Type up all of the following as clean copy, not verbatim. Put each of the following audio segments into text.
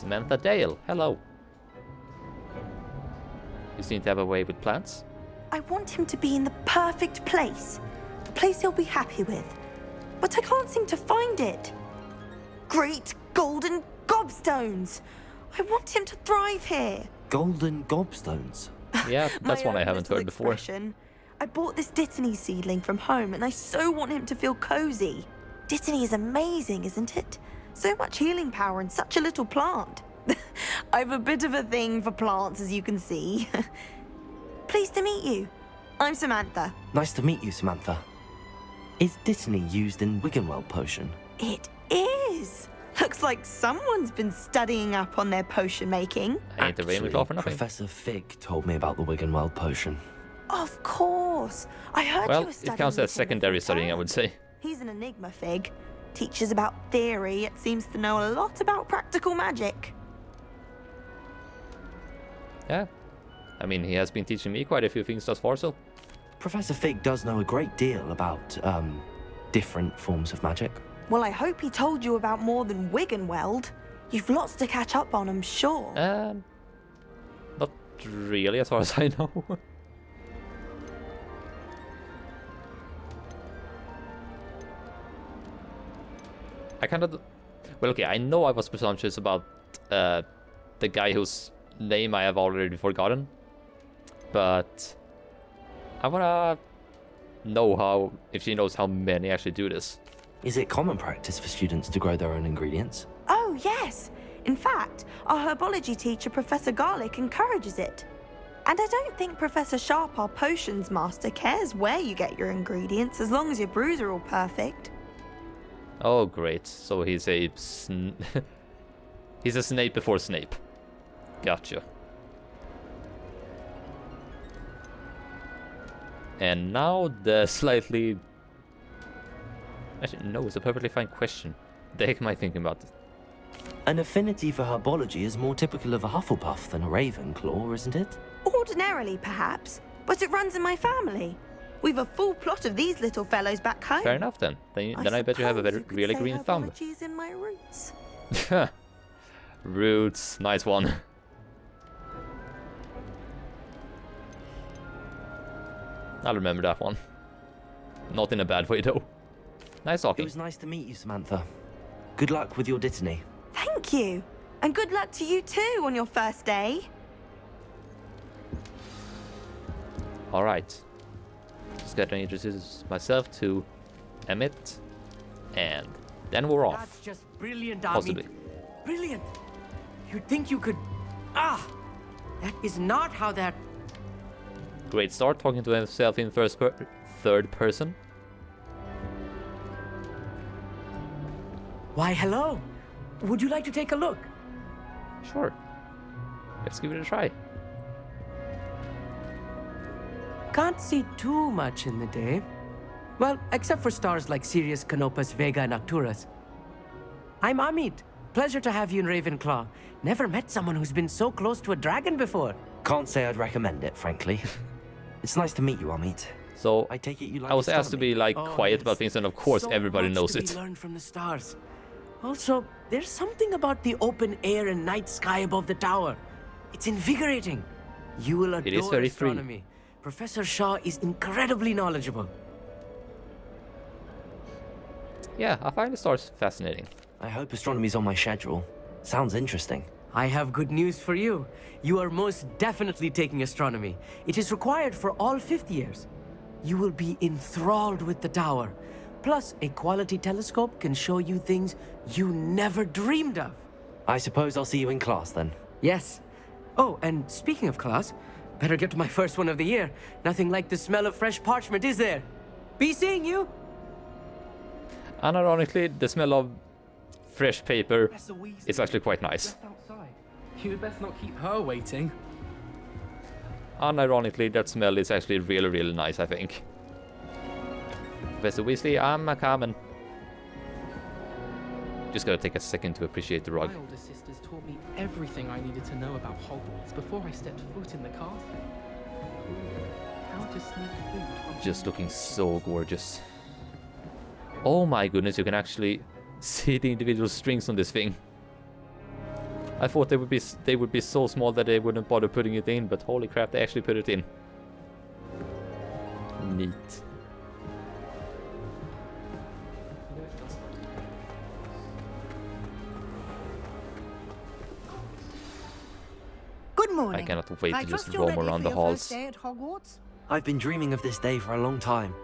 Samantha Dale, hello. You seem to have a way with plants. I want him to be in the perfect place. A place he'll be happy with. But I can't seem to find it. Great golden gobstones! I want him to thrive here. Golden gobstones? Yeah, that's one I own haven't little heard before. expression. I bought this Dittany seedling from home and I so want him to feel cozy. Dittany is amazing, isn't it? So much healing power in such a little plant. I've a bit of a thing for plants, as you can see. Pleased to meet you. I'm Samantha. Nice to meet you, Samantha. Is Dittany used in Wiggenweld potion? It is. Looks like someone's been studying up on their potion making. I ain't the Ravenclaw for nothing. Professor Fig told me about the Wiggenweld potion. Of course. I heard Well, you were studying it counts with as him secondary before studying, I term. would say. He's an enigma, Fig. Teaches about theory, yet seems to know a lot about practical magic. Yeah. I mean, he has been teaching me quite a few things thus far, so... Professor Fig does know a great deal about, different forms of magic. Well, I hope he told you about more than Wiggenweld. You've lots to catch up on, I'm sure. Not really, as far as I know. I kind of... Well, okay, I know I was presumptuous about the guy whose name I have already forgotten. But... I wanna know how... if she knows how many actually do this. Is it common practice for students to grow their own ingredients? Oh, yes. In fact, our herbology teacher, Professor Garlick, encourages it. And I don't think Professor Sharp, our potions master, cares where you get your ingredients, as long as your brews are all perfect. Oh, great. So he's a... he's a Snape before Snape. Gotcha. And now the slightly... Actually, no, it's a perfectly fine question. The heck am I thinking about this? An affinity for herbology is more typical of a Hufflepuff than a Ravenclaw, isn't it? Ordinarily, perhaps, but it runs in my family. We've a full plot of these little fellows back home. Fair enough then. Then I bet you have a suppose really could say green thumb. herbology's in my roots. Roots, nice one. I'll remember that one. Not in a bad way though. Nice It talking. was nice to meet you, Samantha. Good luck with your Dittany. Thank you. And good luck to you too on your first day. Alright. Just gotta introduce myself to Emmett. And then we're off. That's just brilliant, Possibly. Amit. Brilliant. You'd think you could... Ah! That is not how that... Great start, talking to himself in third person. Why, hello. Would you like to take a look? Sure. Let's give it a try. Can't see too much in the day. Well, except for stars like Sirius, Canopus, Vega, and Arcturus. I'm Amit. Pleasure to have you in Ravenclaw. Never met someone who's been so close to a dragon before. Can't say I'd recommend it, frankly. It's nice to meet you, Amit. So, I take it you like I was asked to astronomy? be like Oh, quiet yes. about things, and of course So everybody much knows to it. be learned from the stars. Also, there's something about the open air and night sky above the tower. It's invigorating. You will adore It is very free. astronomy. Professor Shaw is incredibly knowledgeable. Yeah, I find the stars fascinating. I hope astronomy's on my schedule. Sounds interesting. I have good news for you. You are most definitely taking astronomy. It is required for all fifth years. You will be enthralled with the tower. Plus, a quality telescope can show you things you never dreamed of. I suppose I'll see you in class then. Yes. Oh, and speaking of class, better get to my first one of the year. Nothing like the smell of fresh parchment, is there? Be seeing you. Unironically, the smell of fresh paper is actually quite nice. Outside. You'd best not keep her waiting. Unironically, that smell is actually really, really nice, I think. Professor Weasley, I'm a coming. Just gotta take a second to appreciate the rug. My older sisters taught me everything I needed to know about Hogwarts before I stepped foot in the castle. How to sneak food from Just looking so gorgeous. Oh my goodness, you can actually see the individual strings on this thing. I thought they would be so small that they wouldn't bother putting it in, but holy crap, they actually put it in. Neat. Good morning. I cannot wait I to just trust you're roam ready around for the your halls. first day at Hogwarts? I've been dreaming of this day for a long time.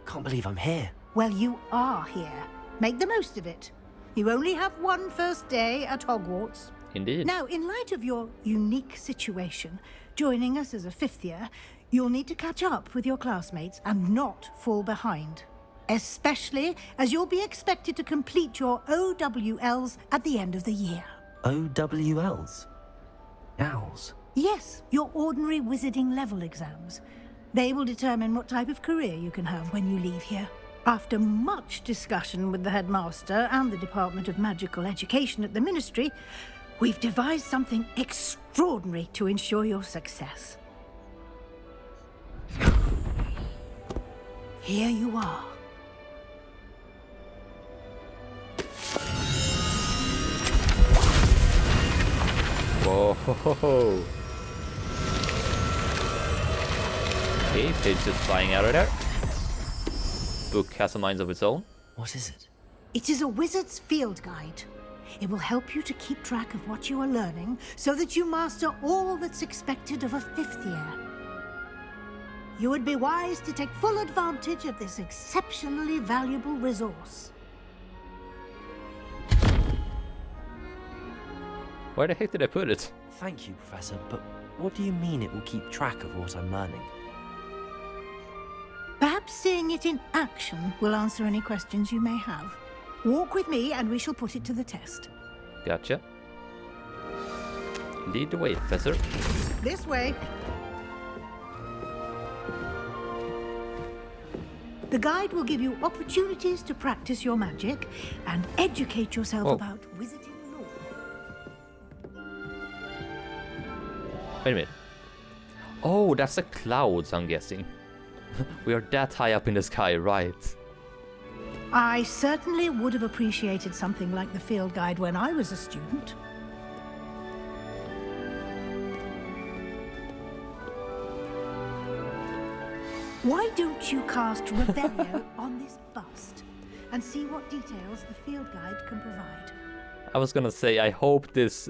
Can't believe I'm here. Well, you are here. Make the most of it. You only have one first day at Hogwarts. Indeed. Now, in light of your unique situation, joining us as a fifth year, you'll need to catch up with your classmates and not fall behind. Especially as you'll be expected to complete your OWLs at the end of the year. OWLs? Owls? Yes, your ordinary wizarding level exams. They will determine what type of career you can have when you leave here. After much discussion with the headmaster and the Department of Magical Education at the Ministry, we've devised something extraordinary to ensure your success. Here you are. Whoa, ho, ho, ho. Okay, page just flying out of there. Book has a mind of its own. What is it? It is a wizard's field guide. It will help you to keep track of what you are learning so that you master all that's expected of a fifth year. You would be wise to take full advantage of this exceptionally valuable resource. Where the heck did I put it? Thank you, Professor, but what do you mean it will keep track of what I'm learning? Perhaps seeing it in action will answer any questions you may have. Walk with me and we shall put it to the test. Gotcha. Lead the way, Professor. This way. The guide will give you opportunities to practice your magic and educate yourself Oh. about wizarding lore. Wait a minute. Oh, that's the clouds, I'm guessing. We are that high up in the sky, right? I certainly would have appreciated something like the field guide when I was a student. Why don't you cast Revelio on this bust and see what details the field guide can provide? I was gonna say, I hope this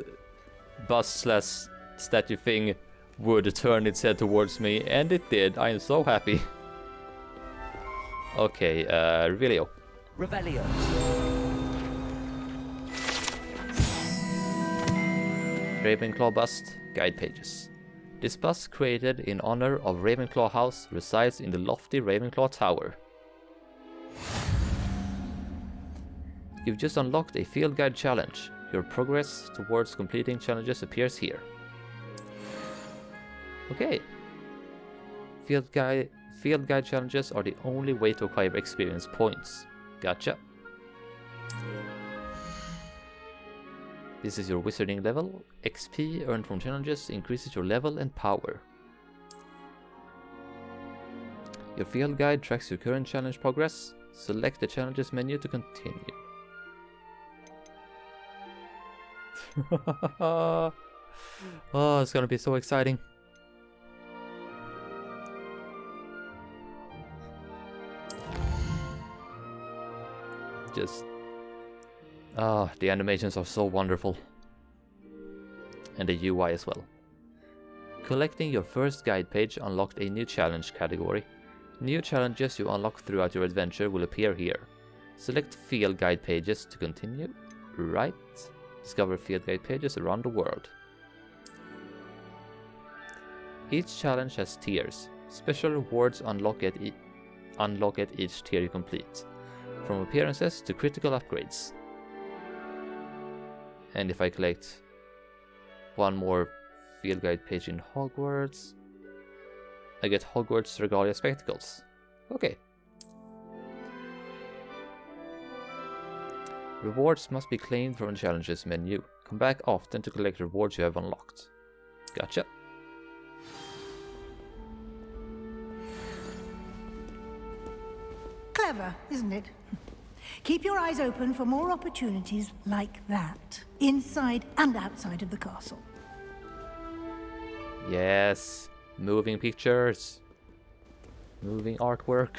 bus/statue thing would turn its head towards me, and it did. I am so happy. Okay, Revelio. Revelio. Ravenclaw bust, guide pages. This bust, created in honor of Ravenclaw House, resides in the lofty Ravenclaw Tower. You've just unlocked a field guide challenge. Your progress towards completing challenges appears here. Okay. Field guide challenges are the only way to acquire experience points. Gotcha. This is your wizarding level. XP earned from challenges increases your level and power. Your field guide tracks your current challenge progress. Select the challenges menu to continue. Oh, it's gonna be so exciting. Just... the animations are so wonderful. And the UI as well. Collecting your first guide page unlocked a new challenge category. New challenges you unlock throughout your adventure will appear here. Select field guide pages to continue. Right. Discover field guide pages around the world. Each challenge has tiers. Special rewards unlock at each tier you complete. From appearances to critical upgrades. And if I collect one more field guide page in Hogwarts, I get Hogwarts Regalia Spectacles. Okay. Rewards must be claimed from the challenges menu. Come back often to collect rewards you have unlocked. Gotcha. Clever, isn't it? Keep your eyes open for more opportunities like that, inside and outside of the castle. Yes, moving pictures, moving artwork,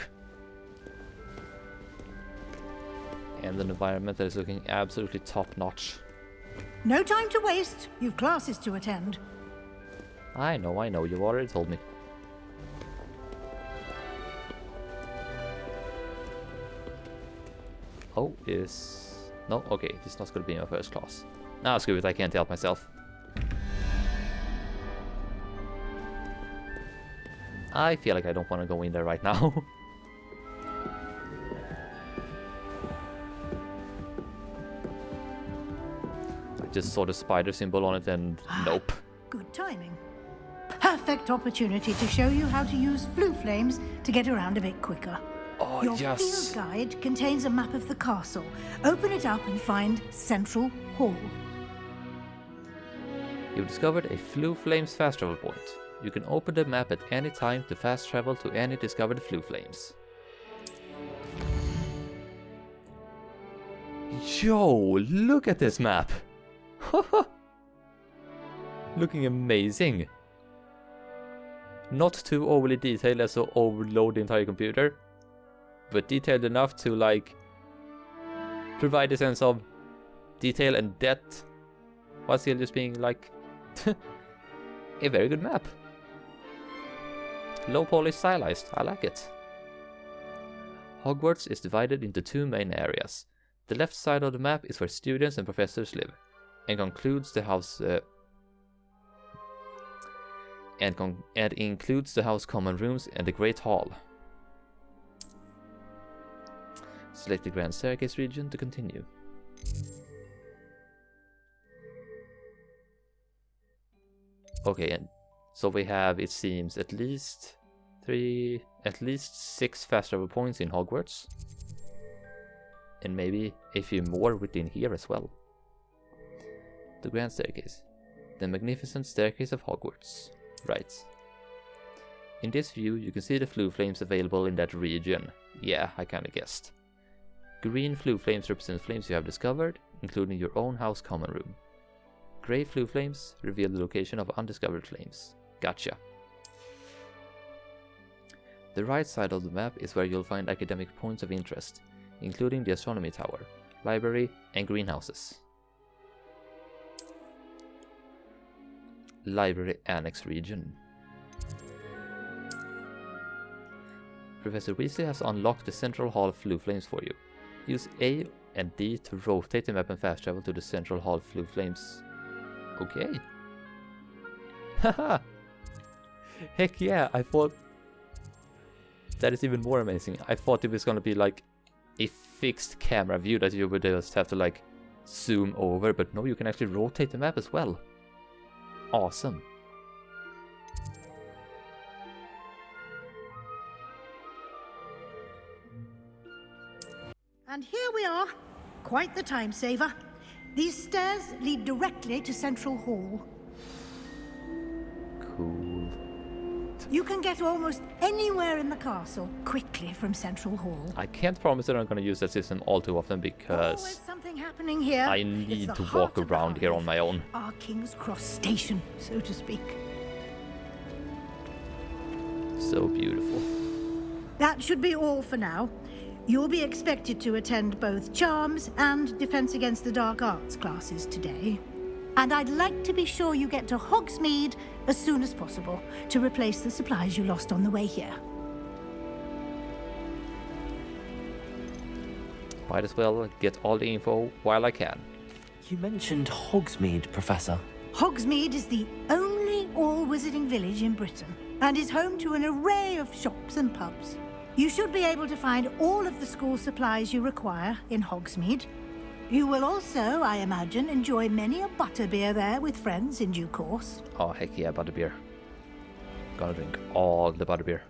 and an environment that is looking absolutely top-notch. No time to waste. You've classes to attend. I know, you've already told me. Oh, no, okay, this is not gonna be my first class. Nah, screw it, I can't help myself. I feel like I don't want to go in there right now. I just saw the spider symbol on it and nope. Good timing. Perfect opportunity to show you how to use flue flames to get around a bit quicker. Oh, Your yes. field guide contains a map of the castle. Open it up and find Central Hall. You've discovered a Flue Flames fast travel point. You can open the map at any time to fast travel to any discovered Flue Flames. Yo, look at this map! Looking amazing. Not too overly detailed as to overload the entire computer, but detailed enough to like provide a sense of detail and depth while still just being like a very good map. Low poly stylized, I like it. Hogwarts is divided into two main areas. The left side of the map is where students and professors live, and concludes the house and includes the house common rooms and the Great Hall. Select the Grand Staircase region to continue. Okay, and so we have, it seems, at least 6 fast travel points in Hogwarts. And maybe a few more within here as well. The Grand Staircase. The magnificent staircase of Hogwarts. Right. In this view, you can see the flue flames available in that region. Yeah, I kinda guessed. Green flue flames represent flames you have discovered, including your own house common room. Grey flue flames reveal the location of undiscovered flames. Gotcha. The right side of the map is where you'll find academic points of interest, including the astronomy tower, library, and greenhouses. Library Annex region. Professor Weasley has unlocked the Central Hall Flue Flames for you. Use A and D to rotate the map and fast travel to the Central Hall Flue Flames. Okay. Haha! Heck yeah, I thought... That is even more amazing. I thought it was gonna be like a fixed camera view that you would just have to like zoom over, but no, you can actually rotate the map as well. Awesome. And here we are. Quite the time saver. These stairs lead directly to Central Hall. Cool. You can get almost anywhere in the castle quickly from Central Hall. I can't promise that I'm gonna use that system all too often Always because something happening here. I It's need the to heart walk of the around here on hive. my own. Our King's Cross station, so to speak. So beautiful. That should be all for now. You'll be expected to attend both Charms and Defense Against the Dark Arts classes today. And I'd like to be sure you get to Hogsmeade as soon as possible to replace the supplies you lost on the way here. Might as well get all the info while I can. You mentioned Hogsmeade, Professor. Hogsmeade is the only all-wizarding village in Britain and is home to an array of shops and pubs. You should be able to find all of the school supplies you require in Hogsmeade. You will also, I imagine, enjoy many a butterbeer there with friends in due course. Oh, heck yeah, butterbeer. Gonna drink all the butterbeer.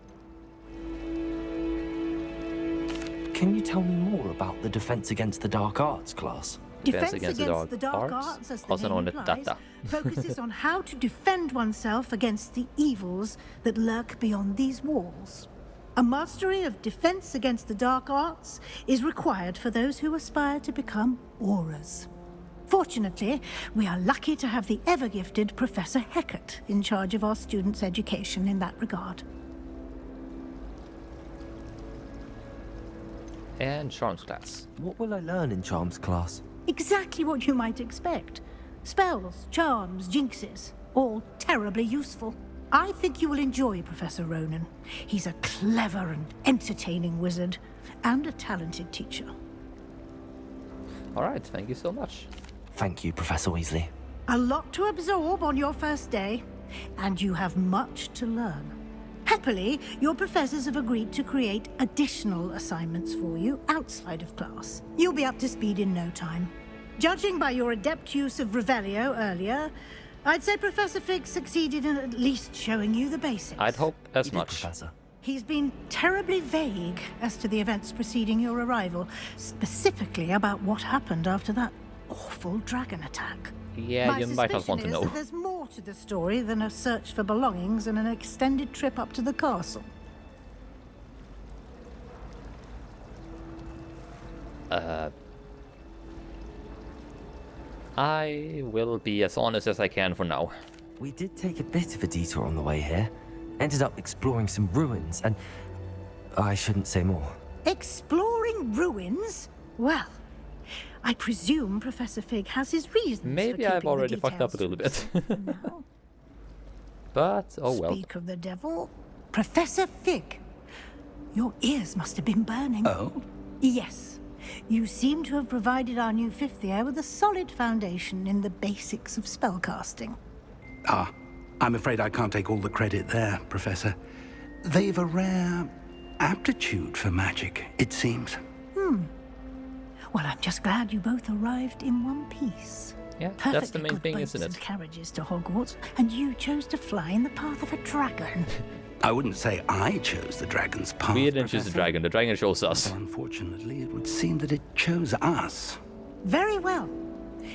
Can you tell me more about the Defense Against the Dark Arts class? Defense Against the Dark Arts, as the also name known as implies, DATA. focuses on how to defend oneself against the evils that lurk beyond these walls. A mastery of defense against the dark arts is required for those who aspire to become auras. Fortunately, we are lucky to have the ever-gifted Professor Heckert in charge of our students' education in that regard. And Charms class. What will I learn in Charms class? Exactly what you might expect. Spells, charms, jinxes, all terribly useful. I think you will enjoy Professor Ronan. He's a clever and entertaining wizard, and a talented teacher. Alright, thank you so much. Thank you, Professor Weasley. A lot to absorb on your first day, and you have much to learn. Happily, your professors have agreed to create additional assignments for you outside of class. You'll be up to speed in no time. Judging by your adept use of Revelio earlier, I'd say Professor Fig succeeded in at least showing you the basics. I'd hope as You did, much. Professor. He's been terribly vague as to the events preceding your arrival, specifically about what happened after that awful dragon attack. Yeah, My you might not want to suspicion is know. that there's more to the story than a search for belongings and an extended trip up to the castle. I will be as honest as I can for now. We did take a bit of a detour on the way here. Ended up exploring some ruins, and I shouldn't say more. Exploring ruins? Well, I presume Professor Fig has his reasons for Maybe I've keeping the already fucked up a details little bit. for now. But, oh well. Speak of the devil. Professor Fig, your ears must have been burning. Oh? Yes. You seem to have provided our new fifth year with a solid foundation in the basics of spellcasting. Ah, I'm afraid I can't take all the credit there, Professor. They've a rare aptitude for magic, it seems. Well, I'm just glad you both arrived in one piece. Yeah, that's the Perfectly main good thing, boats isn't and it? carriages to Hogwarts, and you chose to fly in the path of a dragon. I wouldn't say I chose the dragon's path, We didn't choose the Professor. dragon chose us. So unfortunately, it would seem that it chose us. Very well.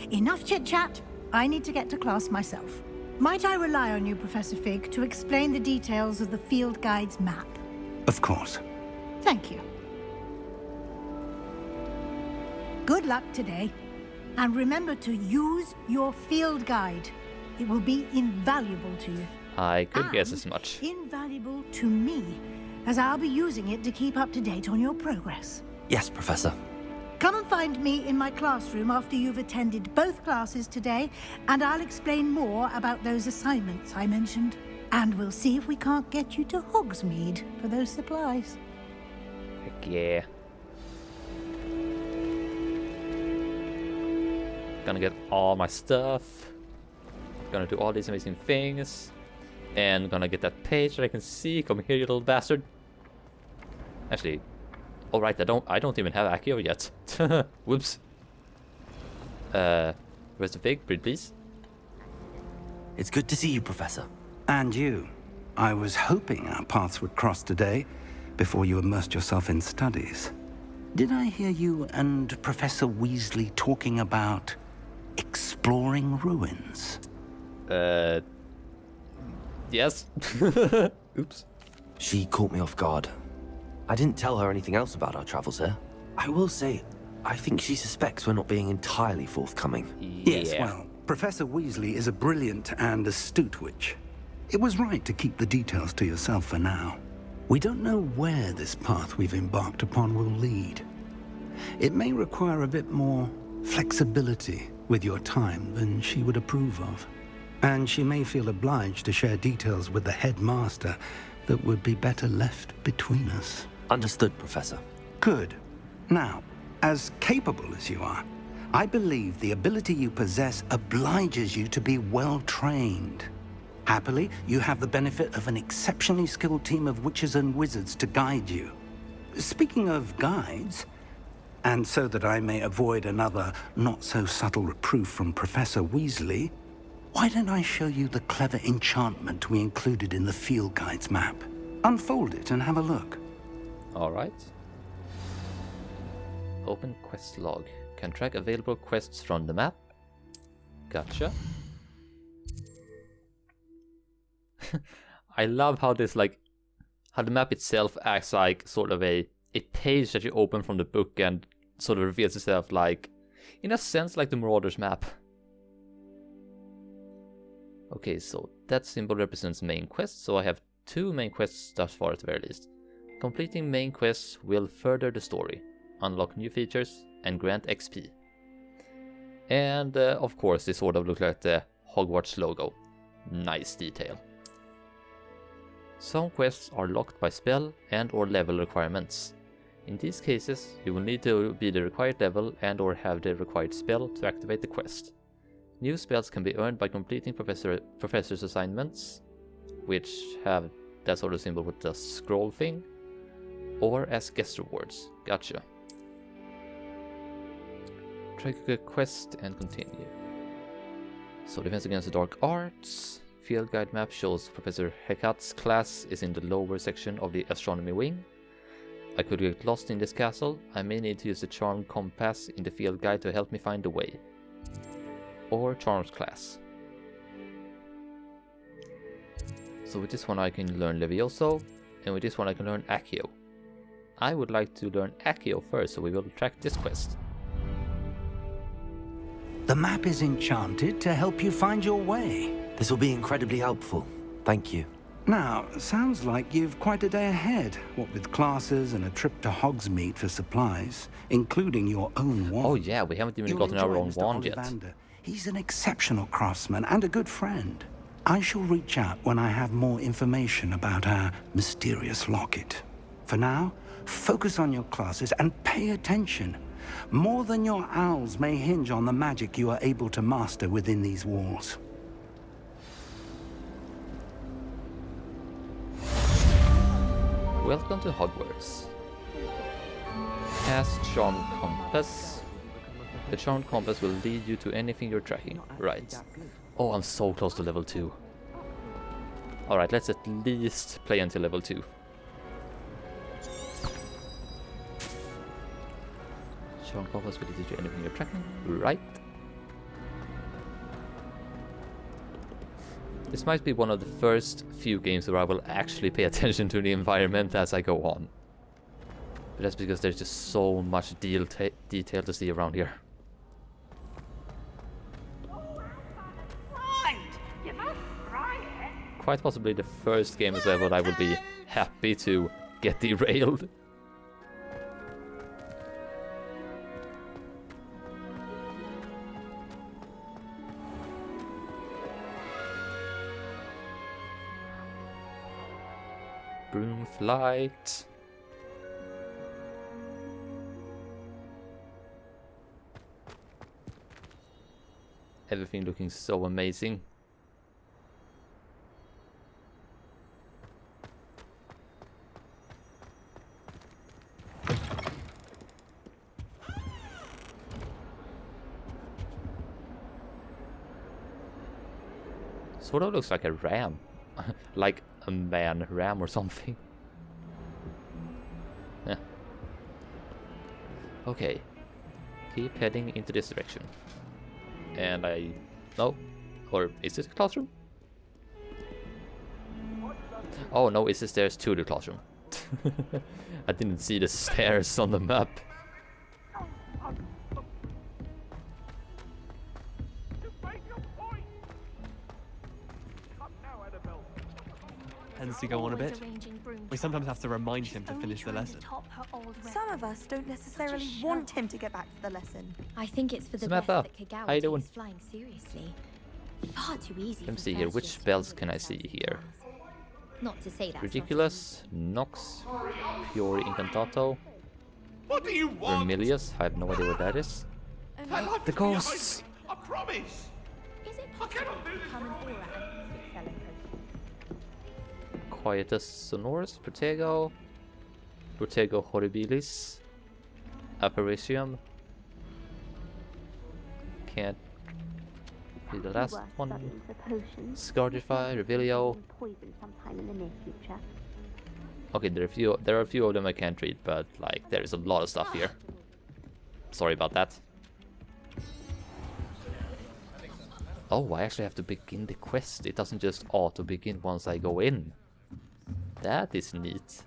Enough chit-chat. I need to get to class myself. Might I rely on you, Professor Fig, to explain the details of the field guide's map? Of course. Thank you. Good luck today. And remember to use your field guide. It will be invaluable to you. I could guess And as much. invaluable to me, as I'll be using it to keep up to date on your progress. Yes, Professor. Come and find me in my classroom after you've attended both classes today, and I'll explain more about those assignments I mentioned. And we'll see if we can't get you to Hogsmeade for those supplies. Heck yeah. Gonna get all my stuff. Gonna do all these amazing things. And gonna get that page that I can see. Come here, you little bastard. Actually, alright, I don't even have ACCIO yet. Whoops. Where's the pig? Pretty please. It's good to see you, Professor. And you. I was hoping our paths would cross today, before you immersed yourself in studies. Did I hear you and Professor Weasley talking about exploring ruins? Yes. Oops. She caught me off guard. I didn't tell her anything else about our travels here. I will say, I think she suspects we're not being entirely forthcoming. Yes, Yeah. well, Professor Weasley is a brilliant and astute witch. It was right to keep the details to yourself for now. We don't know where this path we've embarked upon will lead. It may require a bit more flexibility with your time than she would approve of. And she may feel obliged to share details with the headmaster that would be better left between us. Understood, Professor. Good. Now, as capable as you are, I believe the ability you possess obliges you to be well trained. Happily, you have the benefit of an exceptionally skilled team of witches and wizards to guide you. Speaking of guides, and so that I may avoid another not-so-subtle reproof from Professor Weasley, why don't I show you the clever enchantment we included in the field guide's map? Unfold it and have a look. Alright. Open quest log. Can track available quests from the map. Gotcha. I love how this, like, how the map itself acts like sort of a page that you open from the book and sort of reveals itself like, in a sense, like the Marauders map. Okay, so that symbol represents main quests, so I have 2 main quests thus far at the very least. Completing main quests will further the story, unlock new features, and grant XP. And of course, they sort of look like the Hogwarts logo. Nice detail. Some quests are locked by spell and or level requirements. In these cases, you will need to be the required level and or have the required spell to activate the quest. New spells can be earned by completing professor's assignments, which have that sort of symbol with the scroll thing, or as guest rewards. Gotcha. Trigger a quest and continue. So Defense Against the Dark Arts. Field guide map shows Professor Hecat's class is in the lower section of the astronomy wing. I could get lost in this castle. I may need to use the charmed compass in the field guide to help me find the way. Or charms class. So with this one I can learn Levioso, and with this one I can learn ACCIO. I would like to learn ACCIO first, so we will track this quest. The map is enchanted to help you find your way. This will be incredibly helpful. Thank you. Now, sounds like you've quite a day ahead, what with classes and a trip to Hogsmeade for supplies, including your own wand. Oh yeah, we haven't even gotten our own wand yet. He's an exceptional craftsman and a good friend. I shall reach out when I have more information about our mysterious locket. For now, focus on your classes and pay attention. More than your owls may hinge on the magic you are able to master within these walls. Welcome to Hogwarts. Cast Charmed Compass. The Charmed Compass will lead you to anything you're tracking. Right. Oh, I'm so close to level 2. Alright, let's at least play until level 2. Charmed Compass will lead you to anything you're tracking. Right. This might be one of the first few games where I will actually pay attention to the environment as I go on. But that's because there's just so much detail to see around here. Quite possibly the first game as well that I would be happy to get derailed. Broom flight. Everything looking so amazing. Sort of looks like a ram. Like a man ram or something. Yeah. Okay. Keep heading into this direction. And no. Or is this a classroom? Oh no, it's the stairs to the classroom. I didn't see the stairs on the map. Tends to go on a bit. We sometimes have to remind him to finish the lesson. Some of us don't necessarily want him to get back to the lesson. I think it's for the Samantha, best that how you Kagawa doing? takes flying seriously. Far too easy. Let me for see here, first which year spells students can I in see first here? class. Not to say that's Ridiculous, Nox, Pure Incantato, What do you want? Vermilius, I have no idea what that is. The ghosts. I promise. Is it I cannot possible do to this. become an aura and keep selling potions? Quietus Sonorus, Protego Horribilis, Apparitium. Can't be the last one. Scourgify, Revelio. Okay, there are a few of them I can't read, but like there is a lot of stuff here. Sorry about that. Oh, I actually have to begin the quest. It doesn't just auto begin once I go in. That is neat.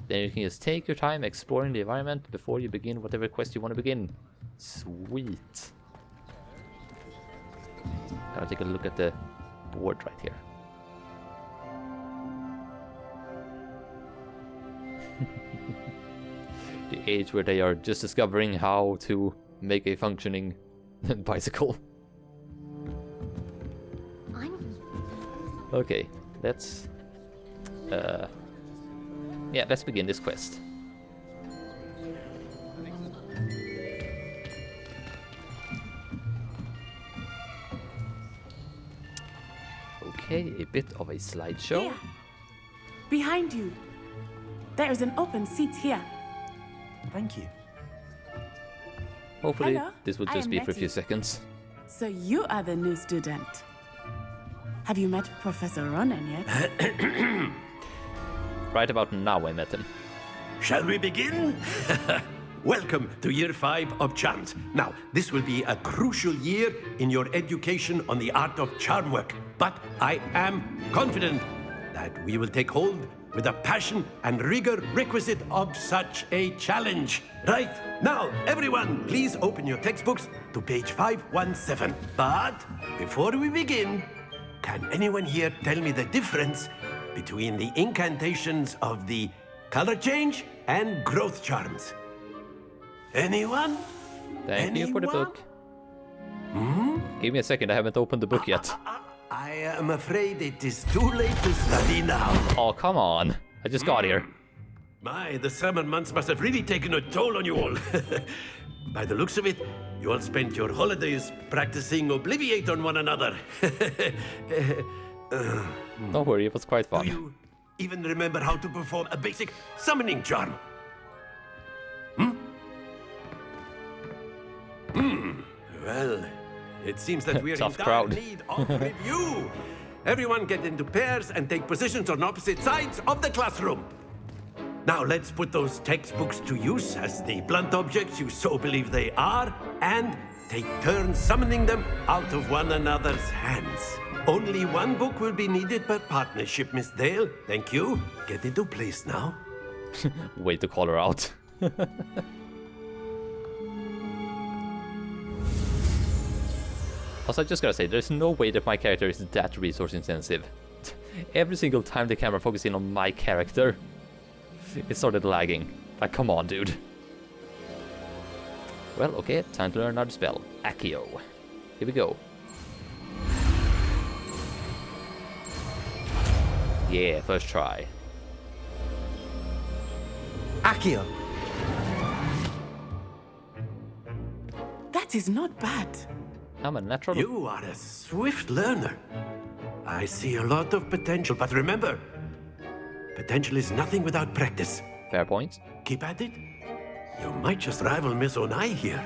Then you can just take your time exploring the environment before you begin whatever quest you want to begin. Sweet. I'll take a look at the board right here. The age where they are just discovering how to make a functioning bicycle. Okay, let's let's begin this quest. Okay, a bit of a slideshow. Here. Behind you. There is an open seat here. Thank you. Hopefully, Hello, this will I just am be for a few Nettie. seconds. So you are the new student. Have you met Professor Ronan yet? Right about now, I met him. Shall we begin? Welcome to Year 5 of Charms. Now, this will be a crucial year in your education on the art of charm work. But I am confident that we will take hold with the passion and rigor requisite of such a challenge. Right, now, everyone, please open your textbooks to page 517. But before we begin, can anyone here tell me the difference between the incantations of the color change and growth charms? Anyone? Thank you for the book. Hmm? Give me a second, I haven't opened the book yet. I am afraid it is too late to study now. Oh, come on. I just got here. My, the summer months must have really taken a toll on you all. By the looks of it, you all spent your holidays practicing Obliviate on one another. Don't worry, it was quite fun. Do you even remember how to perform a basic summoning charm? Well, it seems that we're in Tough dire crowd. need of review. Everyone get into pairs and take positions on opposite sides of the classroom. Now let's put those textbooks to use as the blunt objects you so believe they are, and take turns summoning them out of one another's hands. Only one book will be needed per partnership, Miss Dale. Thank you. Get into place now. Way to call her out. Also, I just gotta say, there's no way that my character is that resource intensive. Every single time the camera focuses in on my character, it started lagging. Like, come on, dude. Well, okay, time to learn another spell. ACCIO. Here we go. Yeah, first try. ACCIO! That is not bad. I'm a natural. You are a swift learner. I see a lot of potential, but remember, potential is nothing without practice. Fair point. Keep at it. You might just rival Miss Onai here.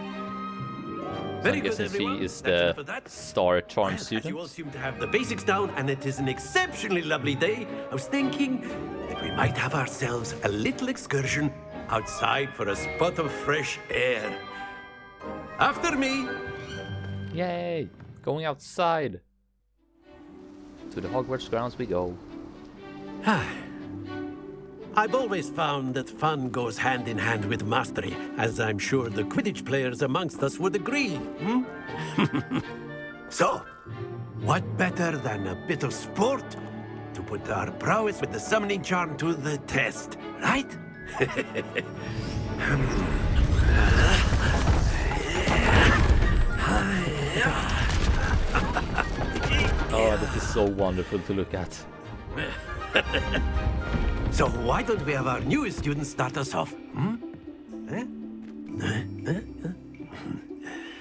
So I'm guessing she is the star charm As student. you all seem to have the basics down, and it is an exceptionally lovely day, I was thinking that we might have ourselves a little excursion outside for a spot of fresh air. After me! Yay! Going outside. To the Hogwarts grounds we go. I've always found that fun goes hand in hand with mastery, as I'm sure the Quidditch players amongst us would agree. So, what better than a bit of sport to put our prowess with the summoning charm to the test, right? Oh, this is so wonderful to look at. So why don't we have our newest student start us off?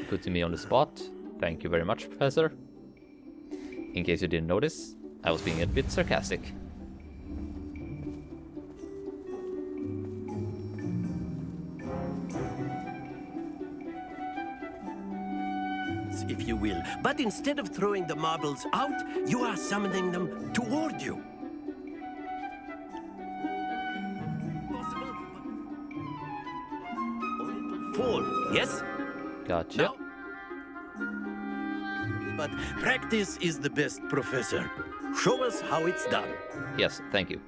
Putting me on the spot. Thank you very much, Professor. In case you didn't notice, I was being a bit sarcastic. If you will. But instead of throwing the marbles out, you are summoning them toward you. Possible, or it'll fall, yes? Gotcha. No. But practice is the best professor. Show us how it's done. Yes, thank you.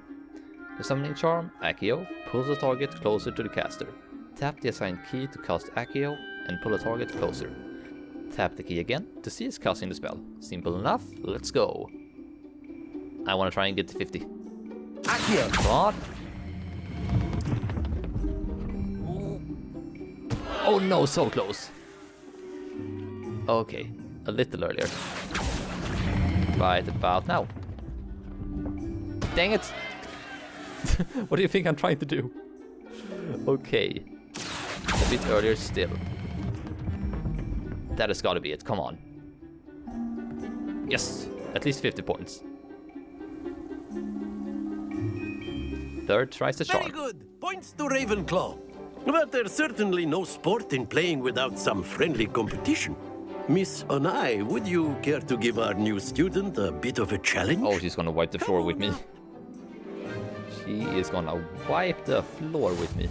The summoning charm, ACCIO, pulls the target closer to the caster. Tap the assigned key to cast ACCIO and pull the target closer. Tap the key again to see it's casting the spell. Simple enough, let's go. I want to try and get to 50. ACCIO! Come on! Oh no, so close. Okay, a little earlier. Right about now. Dang it! What do you think I'm trying to do? Okay. A bit earlier still. That has got to be it, come on. Yes, at least 50 points. Third tries the charm. Very good. Points to Ravenclaw. But there's certainly no sport in playing without some friendly competition. Miss Onai, would you care to give our new student a bit of a challenge? Oh, she's gonna wipe the floor with me. She is gonna wipe the floor with me.